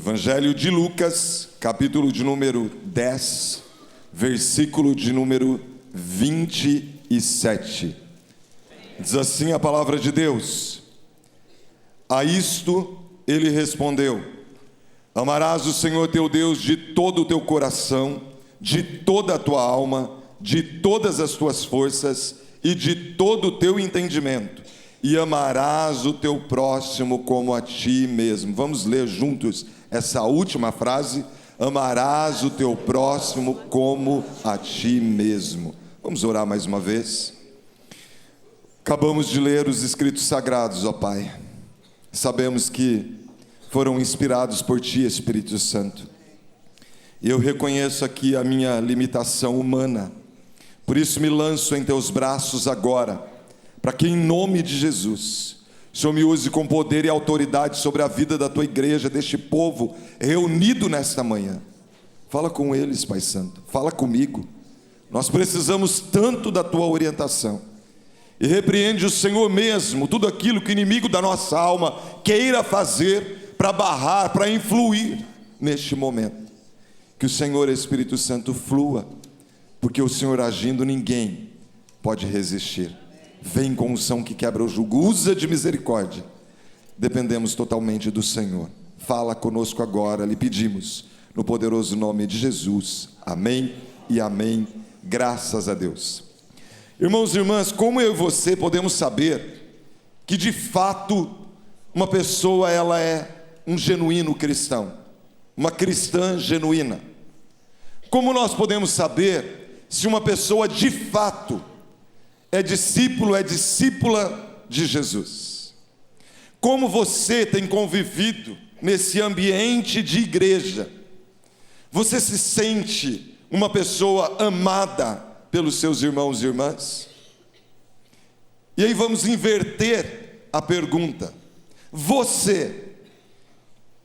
Evangelho de Lucas, capítulo de número 10, versículo de número 27. Diz assim a palavra de Deus: a isto ele respondeu: amarás o Senhor teu Deus de todo o teu coração, de toda a tua alma, de todas as tuas forças e de todo o teu entendimento, e amarás o teu próximo como a ti mesmo. Vamos ler juntos essa última frase: amarás o teu próximo como a ti mesmo. Vamos orar mais uma vez. Acabamos de ler os escritos sagrados, ó Pai. Sabemos que foram inspirados por Ti, Espírito Santo. E eu reconheço aqui a minha limitação humana. Por isso me lanço em Teus braços agora, para que em nome de Jesus, o Senhor me use com poder e autoridade sobre a vida da Tua igreja, deste povo reunido nesta manhã. Fala com eles, Pai Santo. Fala comigo. Nós precisamos tanto da Tua orientação. E repreende o Senhor mesmo tudo aquilo que o inimigo da nossa alma queira fazer para barrar, para influir neste momento. Que o Senhor Espírito Santo flua, porque o Senhor agindo ninguém pode resistir. Vem com unção que quebra o jugo, usa de misericórdia. Dependemos totalmente do Senhor. Fala conosco agora, lhe pedimos, no poderoso nome de Jesus. Amém e amém. Graças a Deus. Irmãos e irmãs, como eu e você podemos saber que de fato uma pessoa ela é um genuíno cristão, uma cristã genuína? Como nós podemos saber se uma pessoa de fato é discípulo, é discípula de Jesus? Como você tem convivido nesse ambiente de igreja? Você se sente uma pessoa amada pelos seus irmãos e irmãs? E aí vamos inverter a pergunta: você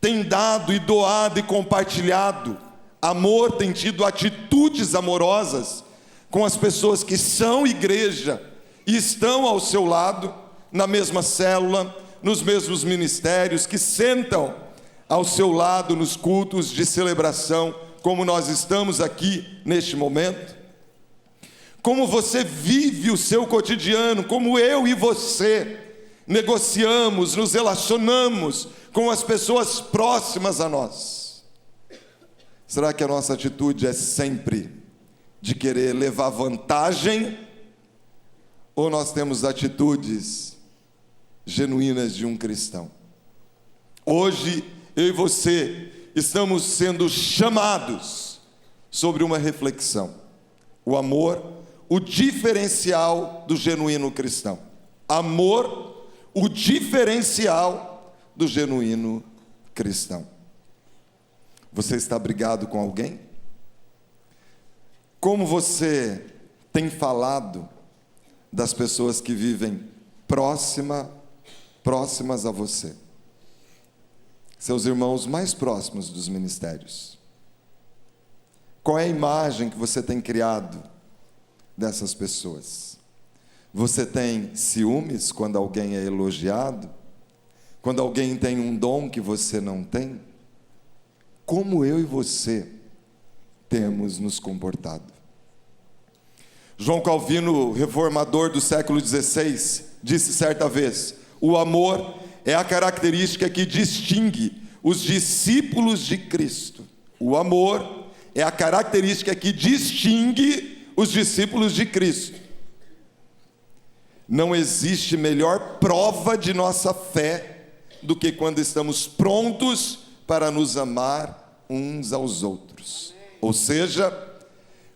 tem dado e doado e compartilhado amor, tem tido atitudes amorosas com as pessoas que são igreja e estão ao seu lado, na mesma célula, nos mesmos ministérios, que sentam ao seu lado nos cultos de celebração, como nós estamos aqui neste momento? Como você vive o seu cotidiano, como eu e você negociamos, nos relacionamos com as pessoas próximas a nós? Será que a nossa atitude é sempre de querer levar vantagem? Ou nós temos atitudes genuínas de um cristão? Hoje, eu e você estamos sendo chamados sobre uma reflexão: o amor, o diferencial do genuíno cristão. Amor, o diferencial do genuíno cristão. Você está brigado com alguém? Como você tem falado das pessoas que vivem próximas a você? Seus irmãos mais próximos dos ministérios. Qual é a imagem que você tem criado dessas pessoas? Você tem ciúmes quando alguém é elogiado? Quando alguém tem um dom que você não tem? Como eu e você temos nos comportado? João Calvino, reformador do século XVI, disse certa vez: o amor é a característica que distingue os discípulos de Cristo. O amor é a característica que distingue os discípulos de Cristo. Não existe melhor prova de nossa fé do que quando estamos prontos para nos amar uns aos outros. Ou seja,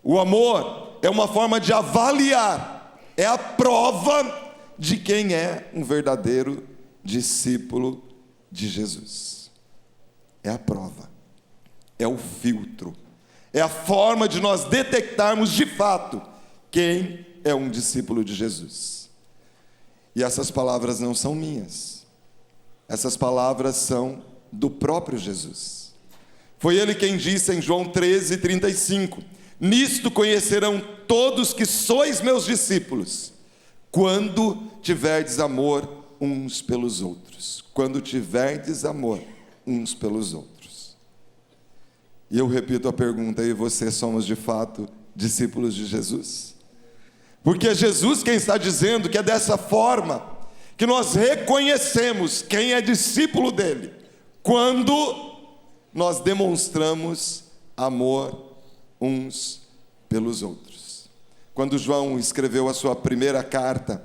o amor é uma forma de avaliar, é a prova de quem é um verdadeiro discípulo de Jesus. É a prova, é o filtro, é a forma de nós detectarmos de fato quem é um discípulo de Jesus. E essas palavras não são minhas, essas palavras são do próprio Jesus. Foi Ele quem disse em João 13:35: nisto conhecerão todos que sois meus discípulos, quando tiverdes amor uns pelos outros. Quando tiverdes amor uns pelos outros. E eu repito a pergunta: eu e você somos de fato discípulos de Jesus? Porque é Jesus quem está dizendo que é dessa forma que nós reconhecemos quem é discípulo dele, quando nós demonstramos amor uns pelos outros. Quando João escreveu a sua primeira carta,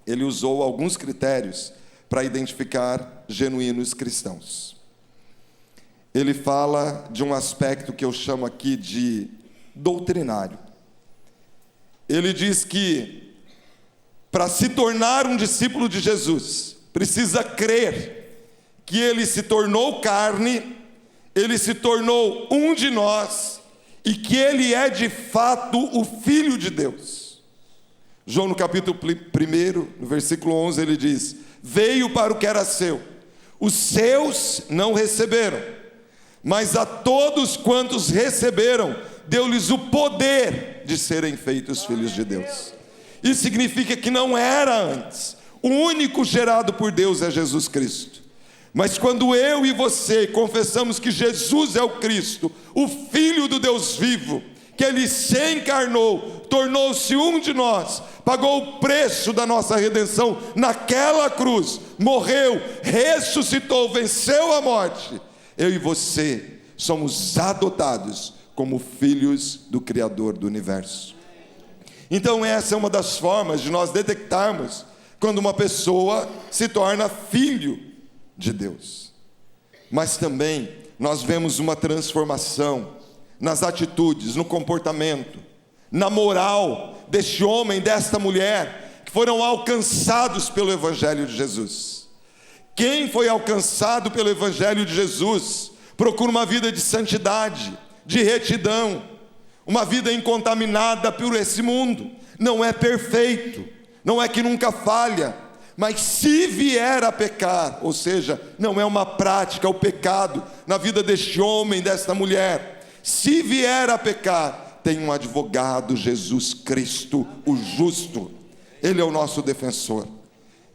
ele usou alguns critérios para identificar genuínos cristãos. Ele fala de um aspecto que eu chamo aqui de doutrinário. Ele diz que para se tornar um discípulo de Jesus, precisa crer que ele se tornou carne, ele se tornou um de nós e que ele é de fato o Filho de Deus. João no capítulo 1, no versículo 11, ele diz: veio para o que era seu, os seus não receberam, mas a todos quantos receberam, deu-lhes o poder de serem feitos filhos de Deus. Isso significa que não era antes. O único gerado por Deus é Jesus Cristo. Mas quando eu e você confessamos que Jesus é o Cristo, o Filho do Deus vivo, que Ele se encarnou, tornou-se um de nós, pagou o preço da nossa redenção naquela cruz, morreu, ressuscitou, venceu a morte, eu e você somos adotados como filhos do Criador do universo. Então essa é uma das formas de nós detectarmos quando uma pessoa se torna filho de Deus. Mas também nós vemos uma transformação nas atitudes, no comportamento, na moral deste homem, desta mulher, que foram alcançados pelo Evangelho de Jesus. Quem foi alcançado pelo Evangelho de Jesus procura uma vida de santidade, de retidão, uma vida incontaminada por esse mundo. Não é perfeito, não é que nunca falha, mas se vier a pecar, ou seja, não é uma prática o pecado na vida deste homem, desta mulher. Se vier a pecar, tem um advogado, Jesus Cristo, o justo. Ele é o nosso defensor,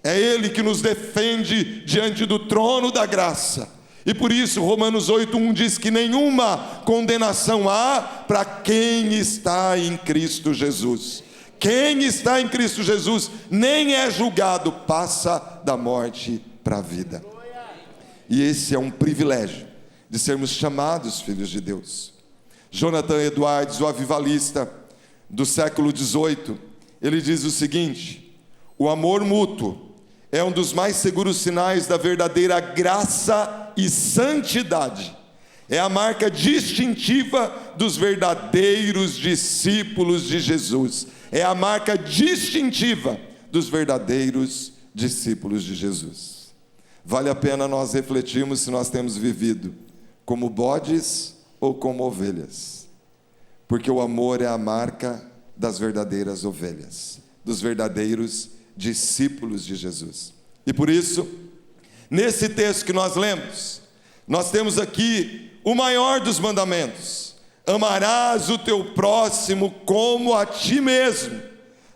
é Ele que nos defende diante do trono da graça. E por isso Romanos 8:1 diz que nenhuma condenação há para quem está em Cristo Jesus. Quem está em Cristo Jesus nem é julgado, passa da morte para a vida. E esse é um privilégio de sermos chamados filhos de Deus. Jonathan Edwards, o avivalista do século XVIII, ele diz o seguinte: o amor mútuo é um dos mais seguros sinais da verdadeira graça e santidade. É a marca distintiva dos verdadeiros discípulos de Jesus. É a marca distintiva dos verdadeiros discípulos de Jesus. Vale a pena nós refletirmos se nós temos vivido como bodes ou como ovelhas. Porque o amor é a marca das verdadeiras ovelhas, dos verdadeiros discípulos de Jesus. E por isso, nesse texto que nós lemos, nós temos aqui o maior dos mandamentos: amarás o teu próximo como a ti mesmo.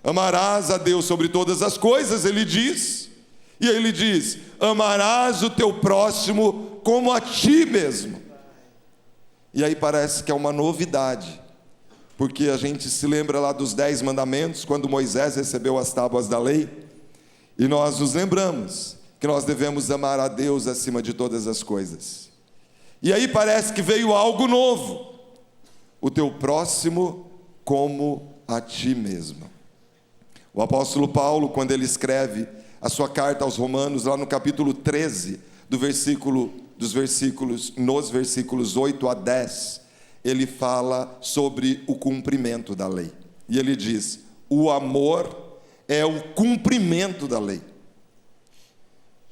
Amarás a Deus sobre todas as coisas, ele diz. E ele diz: amarás o teu próximo como a ti mesmo. E aí parece que é uma novidade, porque a gente se lembra lá dos 10 mandamentos, quando Moisés recebeu as tábuas da lei, e nós nos lembramos que nós devemos amar a Deus acima de todas as coisas. E aí parece que veio algo novo: o teu próximo como a ti mesmo. O apóstolo Paulo, quando ele escreve a sua carta aos Romanos, lá no capítulo 13, nos versículos 8 a 10, ele fala sobre o cumprimento da lei. E ele diz: o amor é o cumprimento da lei.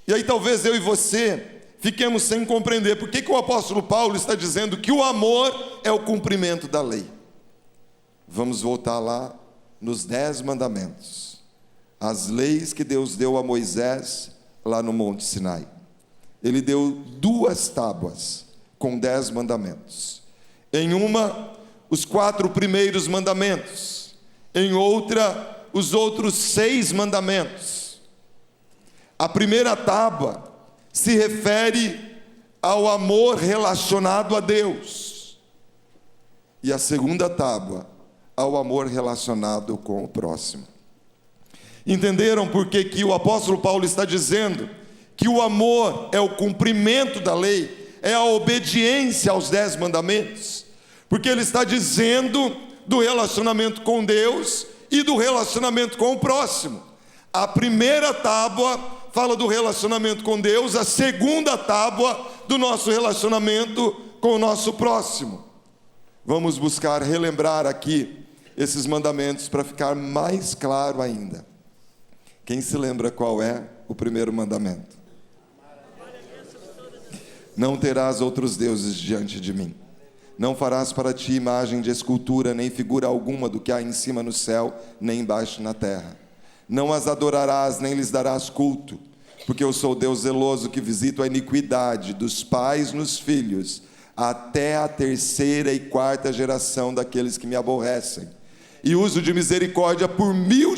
E aí talvez eu e você fiquemos sem compreender por que o apóstolo Paulo está dizendo que o amor é o cumprimento da lei. Vamos voltar lá nos 10 mandamentos, as leis que Deus deu a Moisés lá no Monte Sinai. Ele deu 2 tábuas com 10 mandamentos. Em uma, os 4 primeiros mandamentos. Em outra, os outros 6 mandamentos. A primeira tábua se refere ao amor relacionado a Deus. E a segunda tábua, ao amor relacionado com o próximo. Entenderam por que o apóstolo Paulo está dizendo que o amor é o cumprimento da lei, é a obediência aos 10 mandamentos? Porque ele está dizendo do relacionamento com Deus e do relacionamento com o próximo. A primeira tábua fala do relacionamento com Deus, a segunda tábua do nosso relacionamento com o nosso próximo. Vamos buscar relembrar aqui esses mandamentos para ficar mais claro ainda. Quem se lembra qual é o primeiro mandamento? Não terás outros deuses diante de mim. Não farás para ti imagem de escultura, nem figura alguma do que há em cima no céu, nem embaixo na terra. Não as adorarás, nem lhes darás culto, porque eu sou Deus zeloso, que visito a iniquidade dos pais nos filhos, até a 3ª e 4ª geração daqueles que me aborrecem. E uso de misericórdia por 1000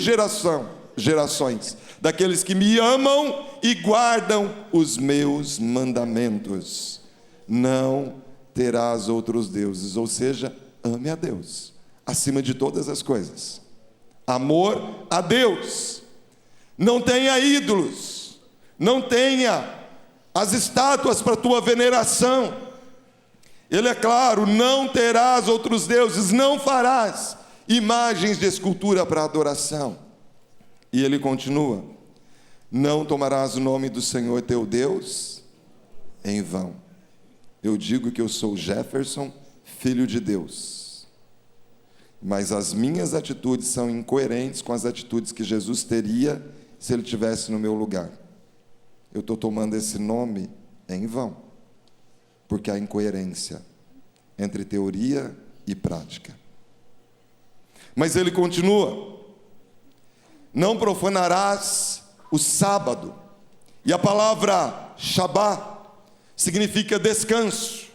gerações, daqueles que me amam e guardam os meus mandamentos. Não terás outros deuses, ou seja, ame a Deus acima de todas as coisas. Amor a Deus. Não tenha ídolos, não tenha as estátuas para tua veneração. Ele é claro: não terás outros deuses, não farás imagens de escultura para adoração. E ele continua: não tomarás o nome do Senhor teu Deus em vão. Eu digo que eu sou Jefferson, filho de Deus, mas as minhas atitudes são incoerentes com as atitudes que Jesus teria se ele estivesse no meu lugar. Eu estou tomando esse nome em vão, porque há incoerência entre teoria e prática. Mas ele continua: não profanarás o sábado. E a palavra Shabá significa descanso.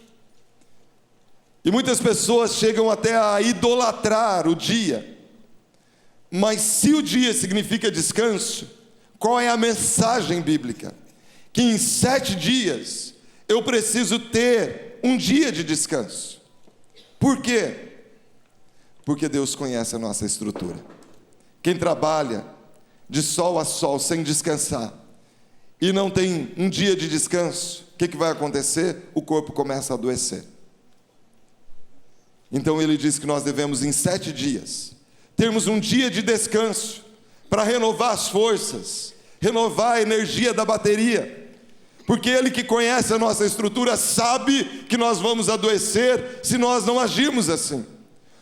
E muitas pessoas chegam até a idolatrar o dia. Mas se o dia significa descanso, qual é a mensagem bíblica? Que em 7 dias eu preciso ter um dia de descanso. Por quê? Porque Deus conhece a nossa estrutura. Quem trabalha de sol a sol sem descansar e não tem um dia de descanso, o que vai acontecer? O corpo começa a adoecer. Então ele diz que nós devemos em 7 dias termos um dia de descanso para renovar as forças, renovar a energia da bateria, porque ele que conhece a nossa estrutura sabe que nós vamos adoecer se nós não agirmos assim.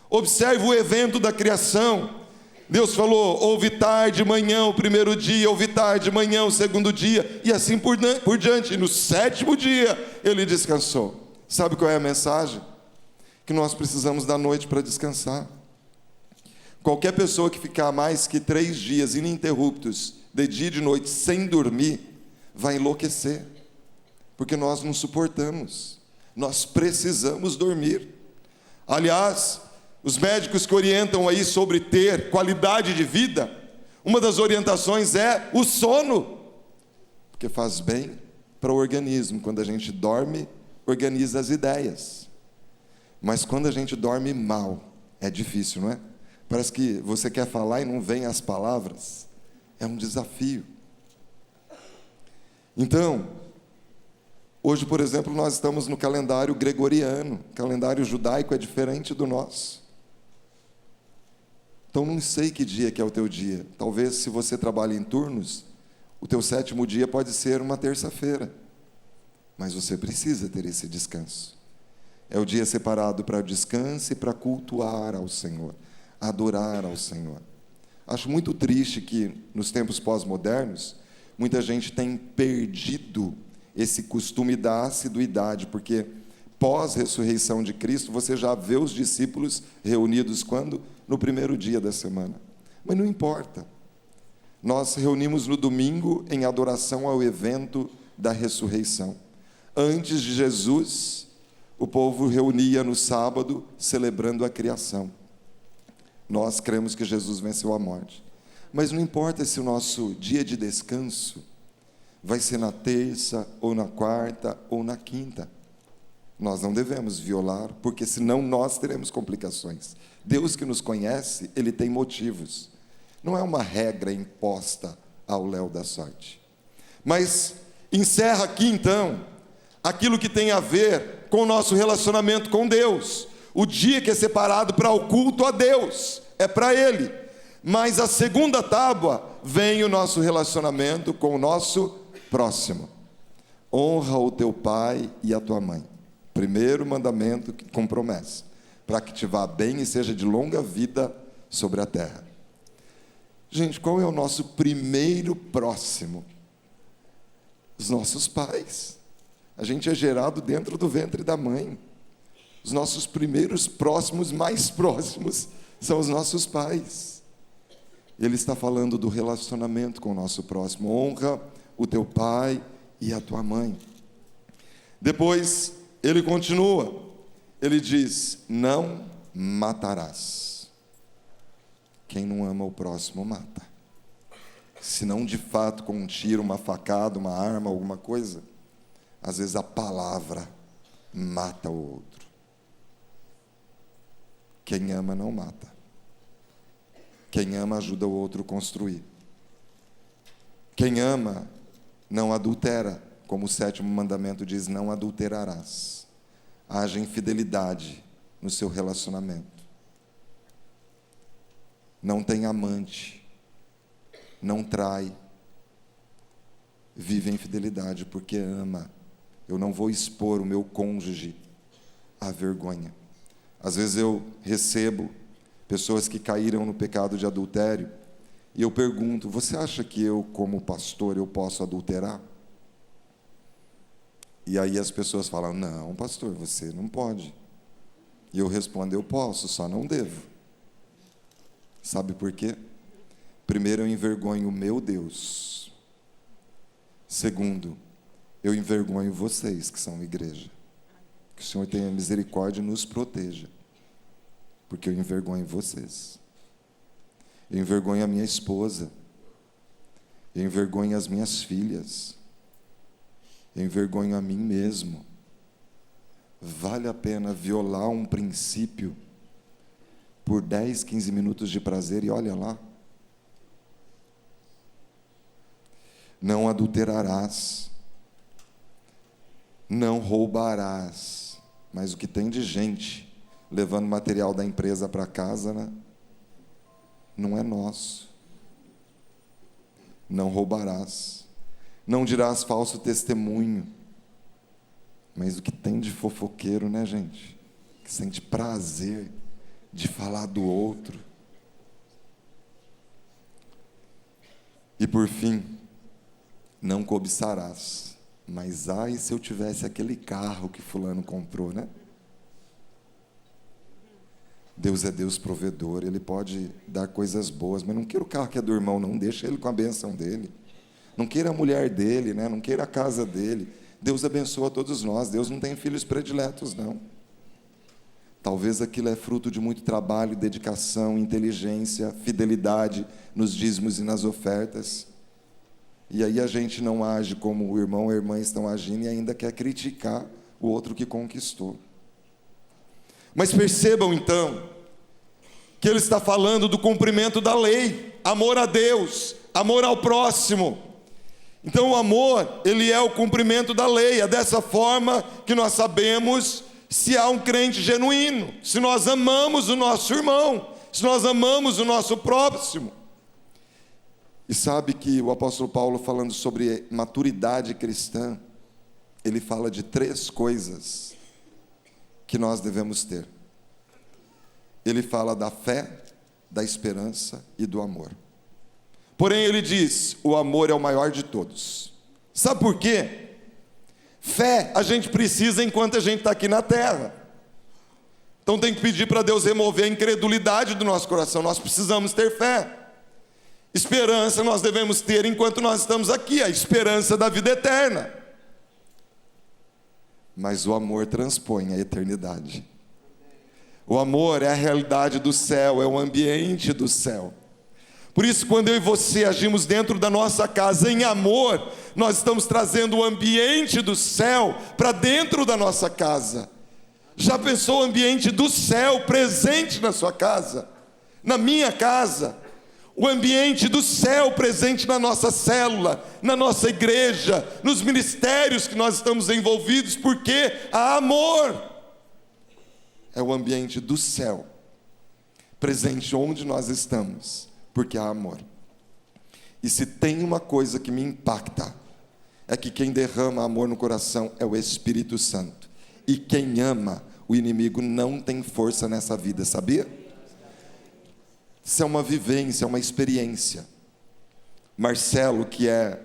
Observe o evento da criação. Deus falou: houve tarde, manhã o primeiro dia, houve tarde, manhã o segundo dia, e assim por diante. E no 7º dia ele descansou. Sabe qual é a mensagem? Que nós precisamos da noite para descansar. Qualquer pessoa que ficar mais que 3 dias ininterruptos, de dia e de noite, sem dormir, vai enlouquecer, porque nós não suportamos. Nós precisamos dormir. Aliás, os médicos que orientam aí sobre ter qualidade de vida, uma das orientações é o sono, porque faz bem para o organismo. Quando a gente dorme, organiza as ideias. Mas quando a gente dorme mal, é difícil, não é? Parece que você quer falar e não vem as palavras. É um desafio. Então, hoje, por exemplo, nós estamos no calendário gregoriano. O calendário judaico é diferente do nosso. Então, não sei que dia que é o teu dia. Talvez, se você trabalha em turnos, o teu 7º dia pode ser uma terça-feira. Mas você precisa ter esse descanso. É o dia separado para o descanso e para cultuar ao Senhor, adorar ao Senhor. Acho muito triste que, nos tempos pós-modernos, muita gente tem perdido esse costume da assiduidade, porque pós-ressurreição de Cristo, você já vê os discípulos reunidos quando? No primeiro dia da semana. Mas não importa. Nós reunimos no domingo em adoração ao evento da ressurreição. Antes de Jesus, o povo reunia no sábado, celebrando a criação. Nós cremos que Jesus venceu a morte. Mas não importa se o nosso dia de descanso vai ser na terça, ou na quarta, ou na quinta. nós não devemos violar, porque senão nós teremos complicações. Deus que nos conhece, Ele tem motivos. Não é uma regra imposta ao léu da sorte. Mas encerra aqui então aquilo que tem a ver com o nosso relacionamento com Deus. O dia que é separado para o culto a Deus, é para Ele. Mas a segunda tábua vem o nosso relacionamento com o nosso próximo. Honra o teu pai e a tua mãe. Primeiro mandamento com promessa, para que te vá bem e seja de longa vida sobre a terra. Gente, qual é o nosso primeiro próximo? Os nossos pais. A gente é gerado dentro do ventre da mãe. Os nossos primeiros próximos, mais próximos, são os nossos pais. Ele está falando do relacionamento com o nosso próximo. Honra o teu pai e a tua mãe. Depois, ele continua. Ele diz, não matarás. Quem não ama o próximo, mata. Se não de fato com um tiro, uma facada, uma arma, alguma coisa, às vezes a palavra mata o outro. Quem ama não mata. Quem ama ajuda o outro a construir. Quem ama não adultera, como o 7º mandamento diz, não adulterarás. Haja infidelidade no seu relacionamento. Não tem amante, não trai, vive em fidelidade porque ama. Eu não vou expor o meu cônjuge à vergonha. Às vezes eu recebo pessoas que caíram no pecado de adultério e eu pergunto, você acha que eu, como pastor, eu posso adulterar? E aí as pessoas falam, não, pastor, você não pode. E eu respondo, eu posso, só não devo. Sabe por quê? Primeiro, eu envergonho o meu Deus. Segundo, eu envergonho vocês que são igreja. Que o Senhor tenha misericórdia e nos proteja. Porque eu envergonho vocês. Eu envergonho a minha esposa. Eu envergonho as minhas filhas. Eu envergonho a mim mesmo. Vale a pena violar um princípio por 10, 15 minutos de prazer e olha lá. Não adulterarás. Não roubarás. Mas o que tem de gente levando material da empresa para casa, né? Não é nosso. Não roubarás. Não dirás falso testemunho. Mas o que tem de fofoqueiro, né, gente? Que sente prazer de falar do outro. E por fim, não cobiçarás. Mas ai, se eu tivesse aquele carro que fulano comprou, né? Deus é Deus provedor, Ele pode dar coisas boas, mas não queira o carro que é do irmão, não, deixa ele com a bênção dele. Não queira a mulher dele, né? Não queira a casa dele. Deus abençoa todos nós, Deus não tem filhos prediletos, não. Talvez aquilo é fruto de muito trabalho, dedicação, inteligência, fidelidade nos dízimos e nas ofertas. E aí a gente não age como o irmão ou a irmã estão agindo e ainda quer criticar o outro que conquistou. Mas percebam então, que ele está falando do cumprimento da lei, amor a Deus, amor ao próximo. Então o amor, ele é o cumprimento da lei, é dessa forma que nós sabemos se há um crente genuíno, se nós amamos o nosso irmão, se nós amamos o nosso próximo. E sabe que o apóstolo Paulo, falando sobre maturidade cristã, ele fala de 3 coisas que nós devemos ter. Ele fala da fé, da esperança e do amor. Porém, ele diz, o amor é o maior de todos. Sabe por quê? Fé a gente precisa enquanto a gente está aqui na terra. Então tem que pedir para Deus remover a incredulidade do nosso coração. Nós precisamos ter fé. Esperança nós devemos ter enquanto nós estamos aqui, a esperança da vida eterna. Mas o amor transpõe a eternidade. O amor é a realidade do céu, é o ambiente do céu. Por isso, quando eu e você agimos dentro da nossa casa em amor, nós estamos trazendo o ambiente do céu para dentro da nossa casa. Já pensou o ambiente do céu presente na sua casa, na minha casa? O ambiente do céu presente na nossa célula, na nossa igreja, nos ministérios que nós estamos envolvidos, porque há amor. É o ambiente do céu presente onde nós estamos, porque há amor. E se tem uma coisa que me impacta, é que quem derrama amor no coração é o Espírito Santo. E quem ama, o inimigo não tem força nessa vida, sabia? Isso é uma vivência, é uma experiência. Marcelo, que é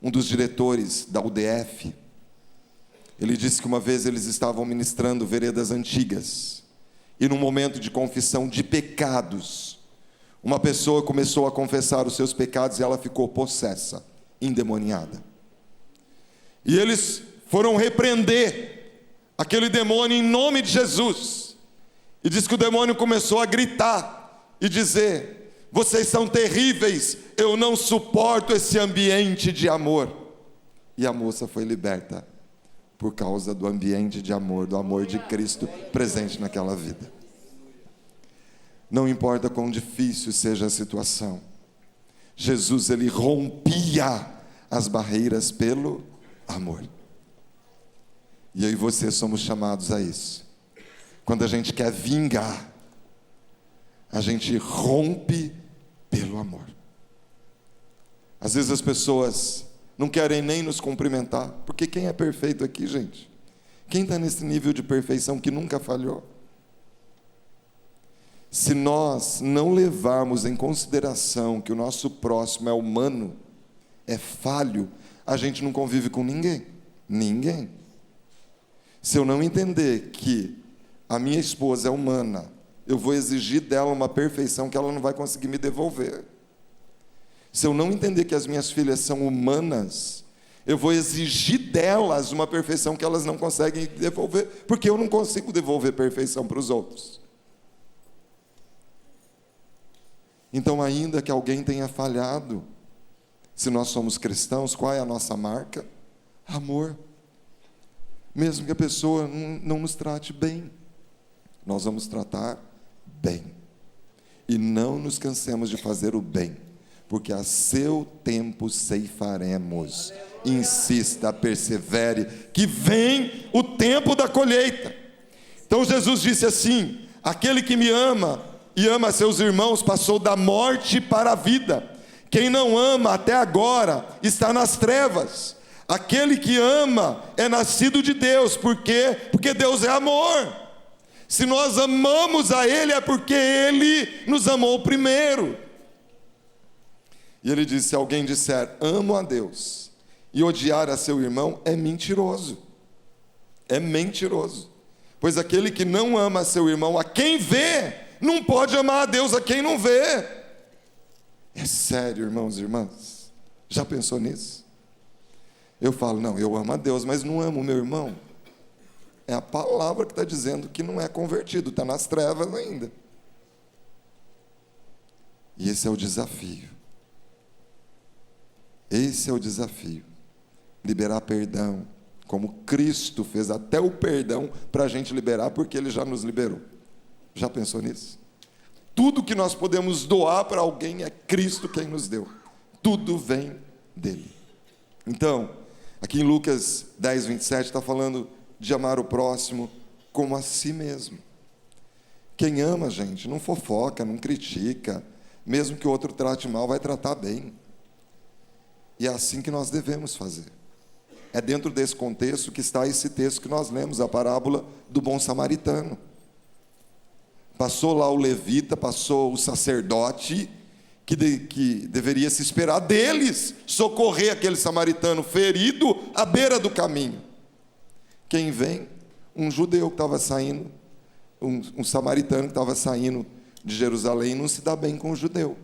um dos diretores da UDF, ele disse que uma vez eles estavam ministrando Veredas Antigas, e num momento de confissão de pecados, uma pessoa começou a confessar os seus pecados e ela ficou possessa, endemoniada. E eles foram repreender aquele demônio em nome de Jesus. E diz que o demônio começou a gritar e dizer: vocês são terríveis, eu não suporto esse ambiente de amor. E a moça foi liberta por causa do ambiente de amor, do amor de Cristo presente naquela vida. Não importa quão difícil seja a situação, Jesus, ele rompia as barreiras pelo amor. E eu e você somos chamados a isso. Quando a gente quer vingar, a gente rompe pelo amor. Às vezes as pessoas não querem nem nos cumprimentar, porque quem é perfeito aqui, gente? Quem está nesse nível de perfeição que nunca falhou? Se nós não levarmos em consideração que o nosso próximo é humano, é falho, a gente não convive com ninguém. Ninguém. Se eu não entender que a minha esposa é humana, eu vou exigir dela uma perfeição que ela não vai conseguir me devolver. Se eu não entender que as minhas filhas são humanas, eu vou exigir delas uma perfeição que elas não conseguem devolver, porque eu não consigo devolver perfeição para os outros. Então, ainda que alguém tenha falhado, se nós somos cristãos, qual é a nossa marca? Amor. Mesmo que a pessoa não nos trate bem, nós vamos tratar bem. E não nos cansemos de fazer o bem, porque a seu tempo ceifaremos. Insista, persevere, que vem o tempo da colheita. Então Jesus disse assim: aquele que me ama e ama seus irmãos passou da morte para a vida. Quem não ama até agora está nas trevas. Aquele que ama é nascido de Deus. Por quê? Porque Deus é amor. Se nós amamos a Ele, é porque Ele nos amou primeiro. E ele disse: se alguém disser amo a Deus e odiar a seu irmão, é mentiroso. É mentiroso. Pois aquele que não ama a seu irmão, a quem vê, não pode amar a Deus a quem não vê. É sério, irmãos e irmãs? Já pensou nisso? Eu falo, não, eu amo a Deus, mas não amo o meu irmão. É a palavra que está dizendo que não é convertido, está nas trevas ainda. E esse é o desafio. Esse é o desafio. Liberar perdão, como Cristo fez até o perdão para a gente liberar, porque Ele já nos liberou. Já pensou nisso? Tudo que nós podemos doar para alguém é Cristo quem nos deu. Tudo vem dele. Então, aqui em Lucas 10, 27, está falando de amar o próximo como a si mesmo. Quem ama, gente, não fofoca, não critica. Mesmo que o outro trate mal, vai tratar bem. E é assim que nós devemos fazer. É dentro desse contexto que está esse texto que nós lemos, a parábola do bom samaritano. Passou lá o levita, passou o sacerdote, que deveria se esperar deles socorrer aquele samaritano ferido à beira do caminho. Quem vem? Um judeu que estava saindo, um samaritano que estava saindo de Jerusalém e não se dá bem com o judeu.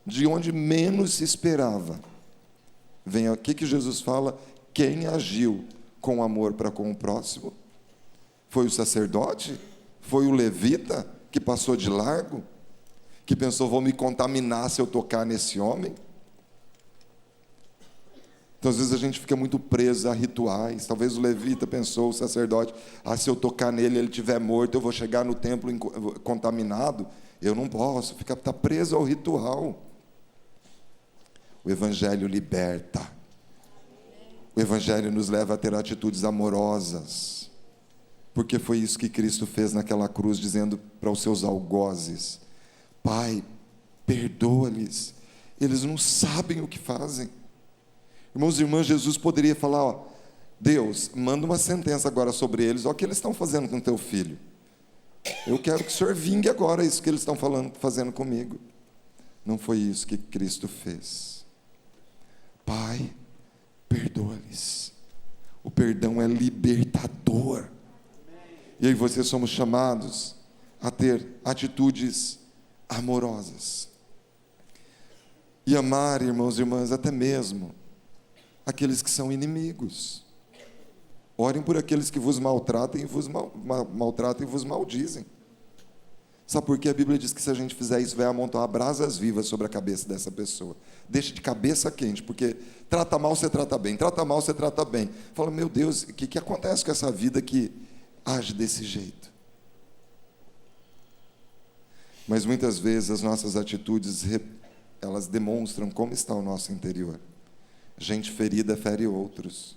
De onde menos se esperava. Vem aqui que Jesus fala: quem agiu com amor para com o próximo? Foi o sacerdote? Foi o levita que passou de largo? Que pensou, vou me contaminar se eu tocar nesse homem? Então, às vezes, a gente fica muito preso a rituais. Talvez o levita pensou, o sacerdote, se eu tocar nele e ele estiver morto, eu vou chegar no templo contaminado. Eu não posso, está preso ao ritual. O Evangelho liberta. O Evangelho nos leva a ter atitudes amorosas. Porque foi isso que Cristo fez naquela cruz, dizendo para os seus algozes: Pai, perdoa-lhes, eles não sabem o que fazem. Irmãos e irmãs, Jesus poderia falar: Deus, manda uma sentença agora sobre eles, olha o que eles estão fazendo com teu filho. Eu quero que o Senhor vingue agora isso que eles estão fazendo comigo. Não foi isso que Cristo fez. Pai, perdoa-lhes. O perdão é libertador. E aí vocês somos chamados a ter atitudes amorosas. E amar, irmãos e irmãs, até mesmo aqueles que são inimigos. Orem por aqueles que vos maltratam e vos maltratam e vos maldizem. Sabe por quê? A Bíblia diz que se a gente fizer isso, vai amontoar brasas vivas sobre a cabeça dessa pessoa. Deixa de cabeça quente, porque trata mal, você trata bem. Trata mal, você trata bem. Fala, meu Deus, o que acontece com essa vida que age desse jeito? Mas muitas vezes as nossas atitudes, elas demonstram como está o nosso interior. Gente ferida fere outros.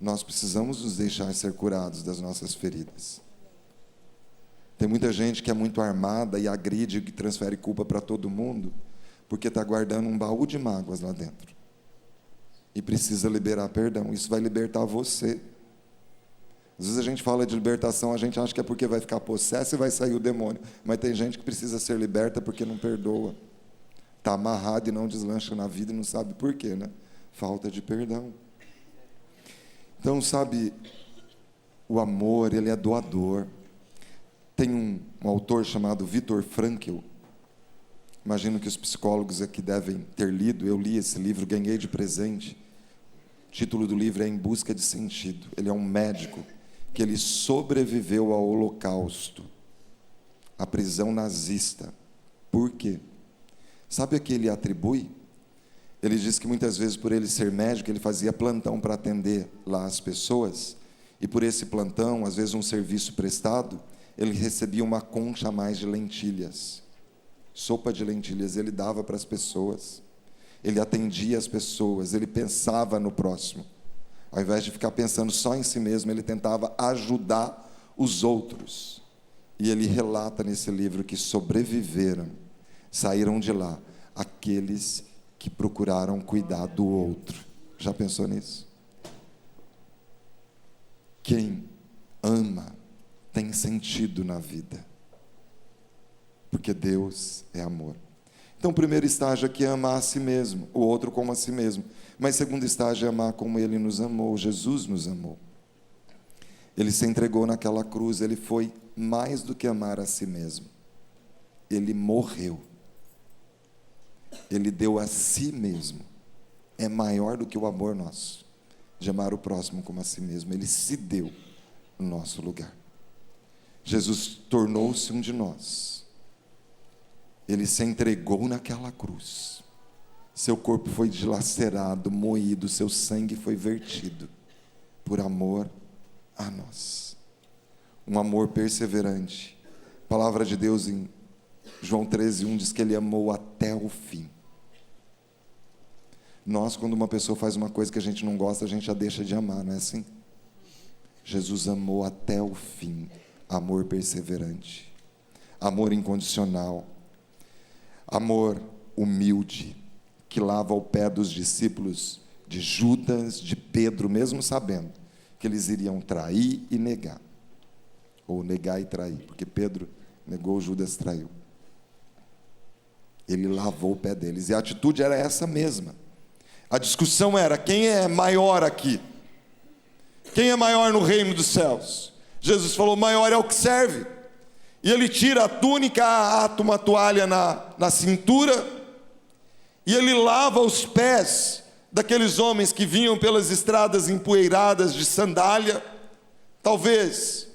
Nós precisamos nos deixar ser curados das nossas feridas. Tem muita gente que é muito armada e agride e transfere culpa para todo mundo, porque está guardando um baú de mágoas lá dentro. E precisa liberar perdão. Isso vai libertar você. Às vezes a gente fala de libertação, a gente acha que é porque vai ficar possesso e vai sair o demônio. Mas tem gente que precisa ser liberta porque não perdoa. Está amarrado e não deslancha na vida e não sabe por quê, né? Falta de perdão. Então, sabe, o amor, ele é doador. Tem um autor chamado Viktor Frankl. Imagino que os psicólogos aqui devem ter lido. Eu li esse livro, ganhei de presente. O título do livro é Em Busca de Sentido. Ele é um médico que ele sobreviveu ao Holocausto, à prisão nazista. Por quê? Sabe a que ele atribui? Ele diz que muitas vezes, por ele ser médico, ele fazia plantão para atender lá as pessoas, e por esse plantão, às vezes um serviço prestado, ele recebia uma concha a mais de lentilhas, sopa de lentilhas, ele dava para as pessoas, ele atendia as pessoas, ele pensava no próximo. Ao invés de ficar pensando só em si mesmo, ele tentava ajudar os outros. E ele relata nesse livro que sobreviveram, saíram de lá, aqueles que procuraram cuidar do outro. Já pensou nisso? Quem ama tem sentido na vida, porque Deus é amor. Então, o primeiro estágio aqui é amar a si mesmo, o outro como a si mesmo. Mas o segundo estágio é amar como Ele nos amou, Jesus nos amou. Ele se entregou naquela cruz, Ele foi mais do que amar a si mesmo. Ele morreu. Ele deu a si mesmo. É maior do que o amor nosso, de amar o próximo como a si mesmo. Ele se deu no nosso lugar. Jesus tornou-se um de nós. Ele se entregou naquela cruz. Seu corpo foi dilacerado, moído, seu sangue foi vertido por amor a nós. Um amor perseverante. A palavra de Deus em João 13:1 diz que Ele amou até o fim. Nós, quando uma pessoa faz uma coisa que a gente não gosta, a gente já deixa de amar, não é assim? Jesus amou até o fim. Amor perseverante. Amor incondicional. Amor humilde, que lava o pé dos discípulos de Judas, de Pedro, mesmo sabendo que eles iriam trair e negar. Ou negar e trair, porque Pedro negou, Judas traiu. Ele lavou o pé deles, e a atitude era essa mesma. A discussão era, quem é maior aqui? Quem é maior no reino dos céus? Jesus falou, maior é o que serve. E ele tira a túnica, ata uma toalha na cintura, e ele lava os pés daqueles homens que vinham pelas estradas empoeiradas de sandália, talvez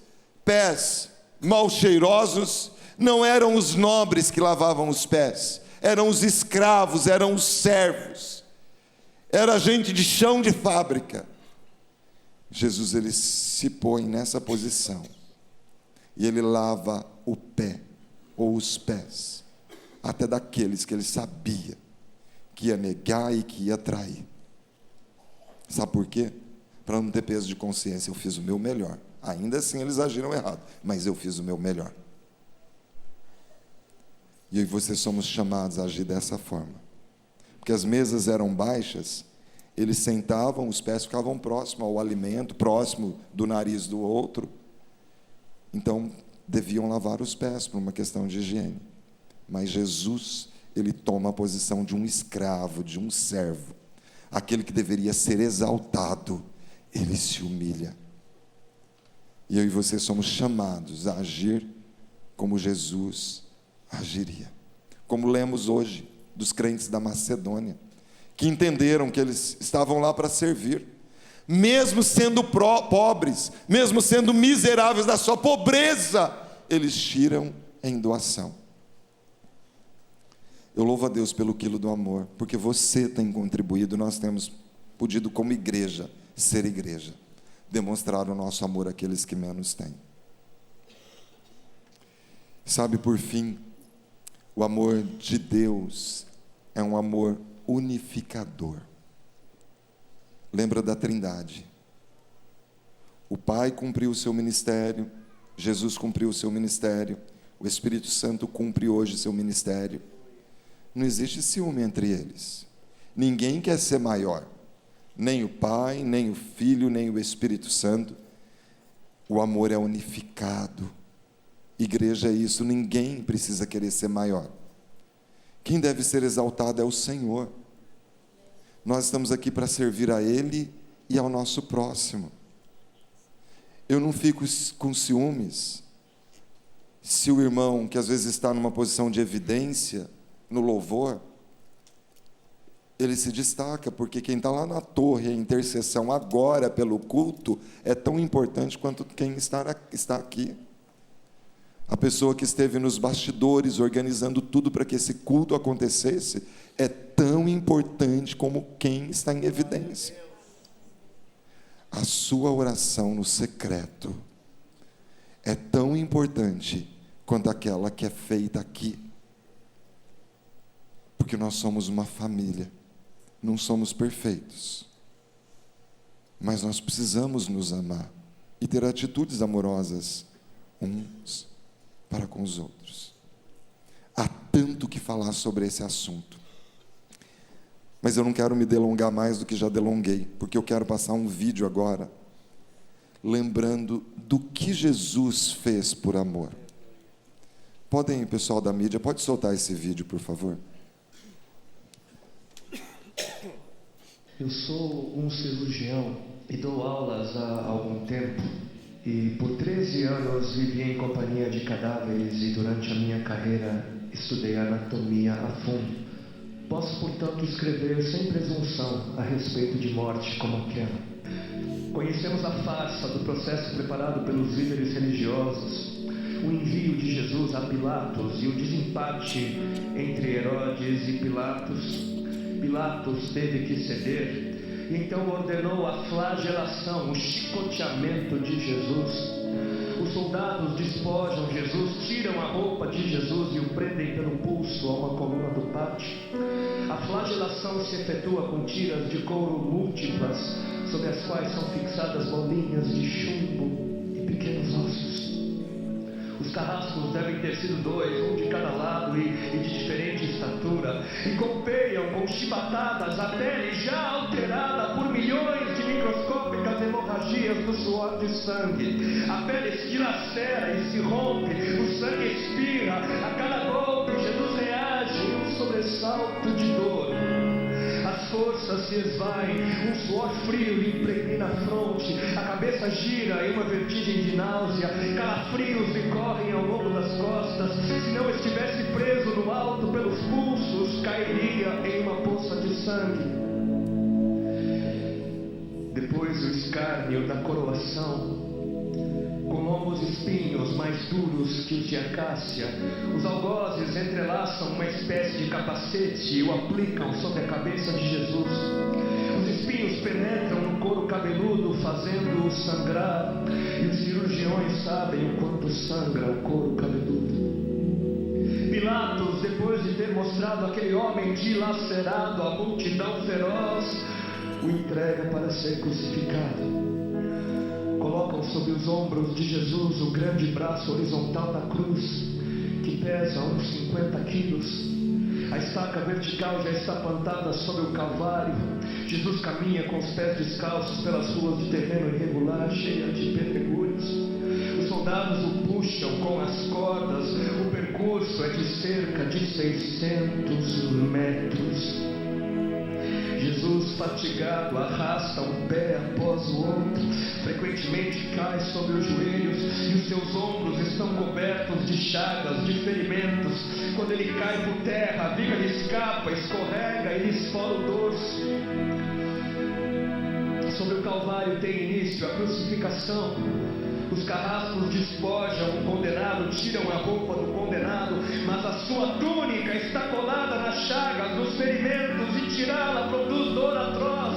pés mal cheirosos. Não eram os nobres que lavavam os pés, eram os escravos, eram os servos, era gente de chão de fábrica. Jesus, ele se põe nessa posição e ele lava o pé ou os pés até daqueles que ele sabia que ia negar e que ia trair. Sabe por quê? Para não ter peso de consciência. Eu fiz o meu melhor. Ainda assim eles agiram errado, mas eu fiz o meu melhor. E eu e você somos chamados a agir dessa forma. Porque as mesas eram baixas, eles sentavam, os pés ficavam próximos ao alimento, próximo do nariz do outro. Então, deviam lavar os pés por uma questão de higiene. Mas Jesus, ele toma a posição de um escravo, de um servo. Aquele que deveria ser exaltado, ele se humilha. E eu e você somos chamados a agir como Jesus agiria. Como lemos hoje dos crentes da Macedônia, que entenderam que eles estavam lá para servir, mesmo sendo pobres, mesmo sendo miseráveis da sua pobreza, eles tiram em doação. Eu louvo a Deus pelo quilo do amor, porque você tem contribuído, nós temos podido como igreja, ser igreja, demonstrar o nosso amor àqueles que menos têm. Sabe, por fim, o amor de Deus é um amor unificador. Lembra da Trindade. O Pai cumpriu o seu ministério, Jesus cumpriu o seu ministério, o Espírito Santo cumpre hoje o seu ministério. Não existe ciúme entre eles. Ninguém quer ser maior. Nem o Pai, nem o Filho, nem o Espírito Santo. O amor é unificado. Igreja é isso, ninguém precisa querer ser maior. Quem deve ser exaltado é o Senhor. Nós estamos aqui para servir a Ele e ao nosso próximo. Eu não fico com ciúmes se o irmão, que às vezes está numa posição de evidência, no louvor, ele se destaca, porque quem está lá na torre, a intercessão agora pelo culto, é tão importante quanto quem está aqui. A pessoa que esteve nos bastidores, organizando tudo para que esse culto acontecesse, é tão importante como quem está em evidência. A sua oração no secreto é tão importante quanto aquela que é feita aqui. Porque nós somos uma família, não somos perfeitos, mas nós precisamos nos amar e ter atitudes amorosas uns para com os outros. Há tanto que falar sobre esse assunto, mas eu não quero me delongar mais do que já delonguei, porque eu quero passar um vídeo agora, lembrando do que Jesus fez por amor. Podem, pessoal da mídia, pode soltar esse vídeo, por favor? Eu sou um cirurgião e dou aulas há algum tempo. E por 13 anos vivi em companhia de cadáveres e durante a minha carreira estudei anatomia a fundo. Posso, portanto, escrever sem presunção a respeito de morte como aquela. Conhecemos a farsa do processo preparado pelos líderes religiosos, o envio de Jesus a Pilatos e o desempate entre Herodes e Pilatos. Pilatos teve que ceder e então ordenou a flagelação, o chicoteamento de Jesus. Os soldados despojam Jesus, tiram a roupa de Jesus e o prendem pelo pulso a uma coluna do pátio. A flagelação se efetua com tiras de couro múltiplas, sobre as quais são fixadas bolinhas de chumbo e pequenos ossos. Os carrascos devem ter sido 2, um de cada lado e de diferente estatura, e golpeiam com chibatadas a pele já alterada por milhões de microscópicas hemorragias do suor de sangue. A pele se dilacera e se rompe, o sangue expira, a cada golpe Jesus reage em um sobressalto de dor. As forças se esvaem, um suor frio lhe impregna a fronte, a cabeça gira em uma vertigem de náusea, calafrios lhe correm ao longo das costas. Se não estivesse preso no alto pelos pulsos, cairia em uma poça de sangue. Depois o escárnio da coroação, com longos espinhos mais duros que os de acácia. Os algozes entrelaçam uma espécie de capacete e o aplicam sobre a cabeça de Jesus. cabeludo fazendo-o sangrar, e os cirurgiões sabem o quanto sangra o couro cabeludo. Pilatos, depois de ter mostrado aquele homem dilacerado à multidão feroz, o entrega para ser crucificado. Colocam sobre os ombros de Jesus o grande braço horizontal da cruz, que pesa uns 50 quilos. A estaca vertical já está plantada sobre o Calvário. Jesus caminha com os pés descalços pelas ruas de terreno irregular, cheia de pedregulhos. Os soldados o puxam com as cordas. O percurso é de cerca de 600 metros. Jesus, fatigado, arrasta um pé após o outro, frequentemente cai sobre os joelhos e os seus ombros estão cobertos de chagas, de ferimentos. Quando ele cai por terra, a viga lhe escapa, escorrega e lhe esfola o dorso. Sobre o Calvário tem início a crucificação. Os carrascos despojam o condenado, tiram a roupa do condenado, mas a sua túnica está colada nas chagas, nos ferimentos, e tirá-la produz dor atroz.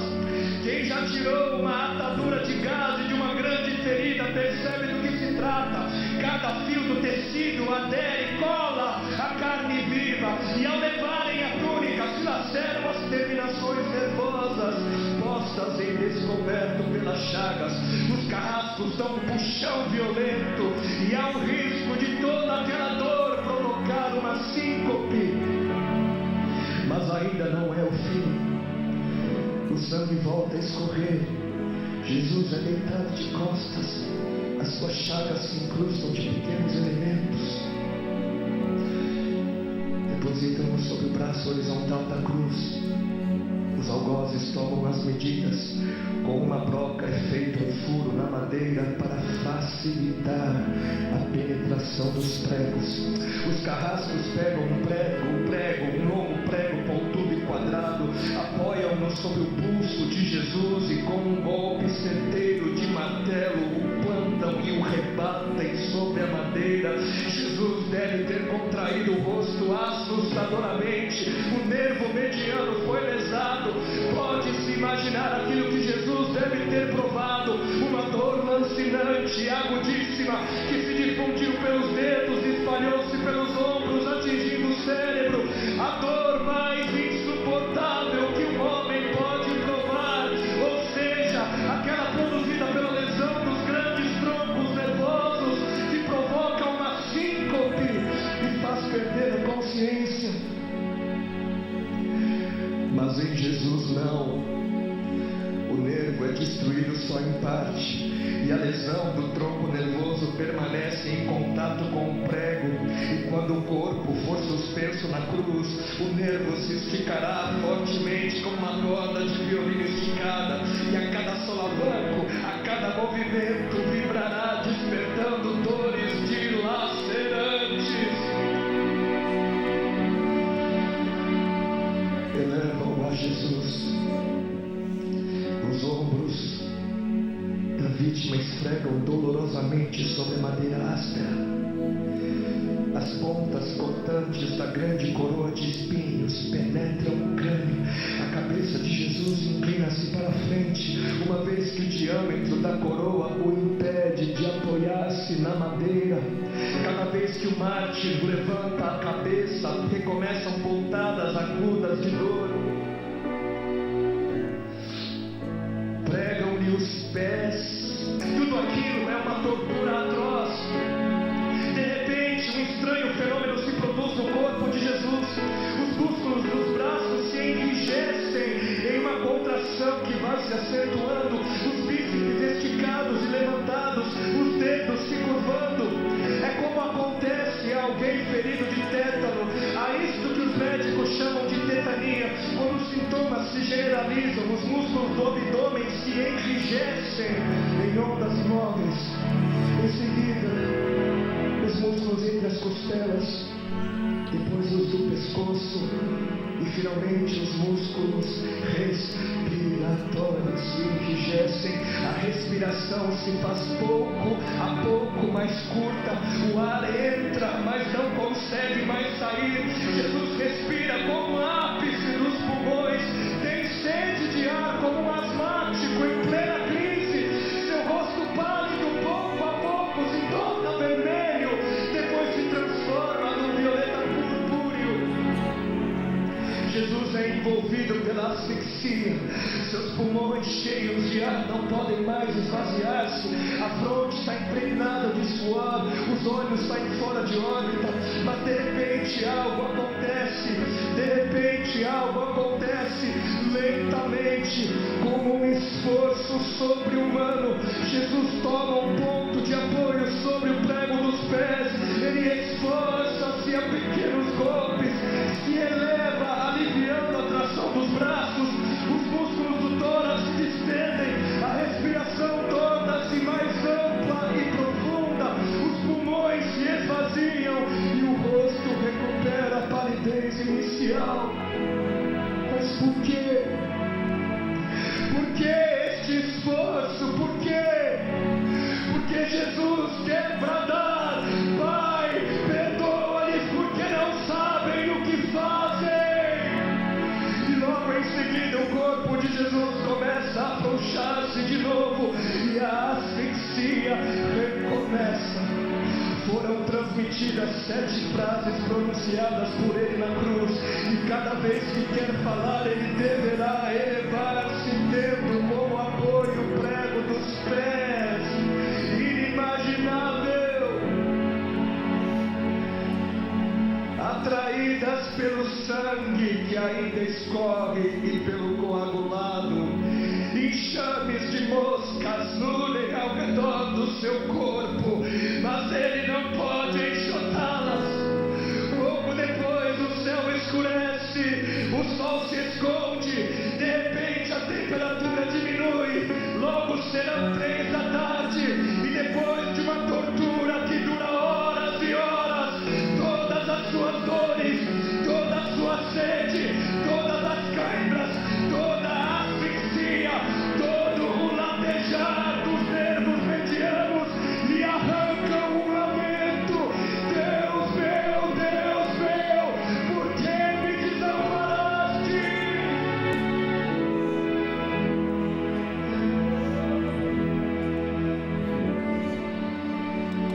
Quem já tirou uma atadura de gás e de uma grande ferida percebe do que se trata. Cada fio do tecido adere e cola a carne viva, e ao levarem a túnica se laceram as terminações nervosas, postas em descoberto pelas chagas. Os carrascos dão um puxão violento, e há um risco de toda aquela dor provocar uma síncope. Mas ainda não é o fim. O sangue volta a escorrer. Jesus é deitado de costas. As suas chagas se incrustam de pequenos elementos. Depositamos sobre o braço horizontal da cruz. Os algozes tomam as medidas. Com uma broca é feito um furo na madeira para facilitar a penetração dos pregos. Os carrascos pegam um longo prego pontudo e quadrado, apoiam-no sobre o pulso de Jesus e com um golpe certeiro de martelo o plantam e o rebatem sobre a madeira. Jesus deve ter contraído o rosto assustadoramente. O nervo mediano foi lesado. Pode-se imaginar aquilo que Jesus deve ter provado: uma dor lancinante e agudíssima que se difundiu pelos dedos e espalhou-se pelos ombros, atingindo o cérebro. A dor mais insuportável que um homem pode provar, ou seja, aquela produzida pela lesão dos grandes troncos nervosos, que provoca uma síncope e faz perder a consciência. Mas em Jesus não. O nervo é destruído só em parte, e a lesão do tronco nervoso permanece em contato com o prego. E quando o corpo for suspenso na cruz, o nervo se esticará fortemente como uma corda de violino esticada, e a cada solavanco, a cada movimento, vibrará, despertando dores dilacerantes. Elevam a Jesus. Os ombros da vítima esfregam dolorosamente sobre a madeira áspera. As pontas cortantes da grande coroa de espinhos penetram o crânio. A cabeça de Jesus inclina-se para frente, uma vez que o diâmetro da coroa o impede de apoiar-se na madeira. Cada vez que o mártir levanta a cabeça, recomeçam pontadas agudas de dor. Pregam-lhe os pés. Tudo aquilo é uma tortura atroz. De repente, um estranho fenômeno se produz no corpo de Jesus. Os músculos dos braços se enrijecem em uma contração que vai se acentuando. Os bíceps esticados e levantados, os dedos se curvando. É como acontece a alguém ferido de tétano. A isto que os médicos chamam de tetania. Quando os sintomas se generalizam, os músculos do abdômen se enrijecem em ondas móveis. Em seguida, os músculos entre as costelas, depois os do pescoço e finalmente os músculos respiratórios se enrijecem. A respiração se faz pouco a pouco mais curta. O ar entra, mas não consegue mais sair. Jesus respira como um ápice dos pulmões. Tem sede de ar como um asmático em plena crise. asfixia. Seus pulmões cheios de ar não podem mais esvaziar-se. A fronte está impregnada de suor, os olhos saem fora de órbita. Mas de repente algo acontece. De repente algo acontece. Lentamente, como um esforço sobre-humano, Jesus toma um ponto de apoio sobre o prego dos pés. Ele esforça-se a pequenos golpes, se eleva, aliviando a tração dos braços. Os músculos do tórax se distendem, a respiração torna-se mais ampla e profunda. Os pulmões se esvaziam e o rosto recupera a palidez inicial. Mas por quê? Por que este esforço? Por quê? Porque Jesus quer bradar: Pai, perdoa-lhes porque não sabem o que fazem. E logo em seguida o corpo de Jesus começa a afrouxar-se de novo e a asfixia recomeça. Foram transmitidas 7 frases pronunciadas por ele na cruz, e cada vez que quer falar ele deverá elevar-se, tendo como apoio o prego dos pés. Inimaginável! Atraídas pelo sangue que ainda escorre e pelo coagulado, enxames de moscas nulem ao redor do seu corpo, mas ele não pode enxotá-las. Pouco depois o céu escurece, o sol se esconde, de repente a temperatura diminui, logo serão 3 da tarde, e depois de uma tortura que dura horas e horas, todas as suas dores, toda a sua sede, todas as cãibras, toda a asfixia, todo o latejar dos nervos medianos lhe arrancam um lamento: Deus meu, por que me desamparaste?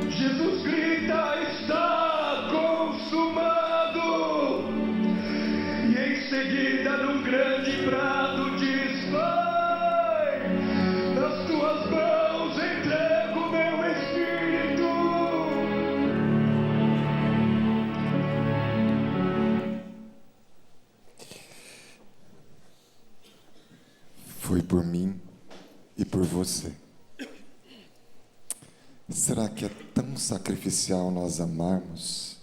Jesus grita: está consumado! E em seguida, num grande brado, diz: Pai, nas tuas mãos entrego meu espírito. Foi por mim e por você. Será que é tão sacrificial nós amarmos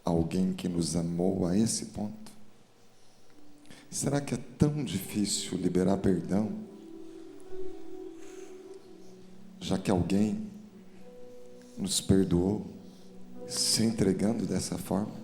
alguém que nos amou a esse ponto? Será que é tão difícil liberar perdão, já que alguém nos perdoou se entregando dessa forma?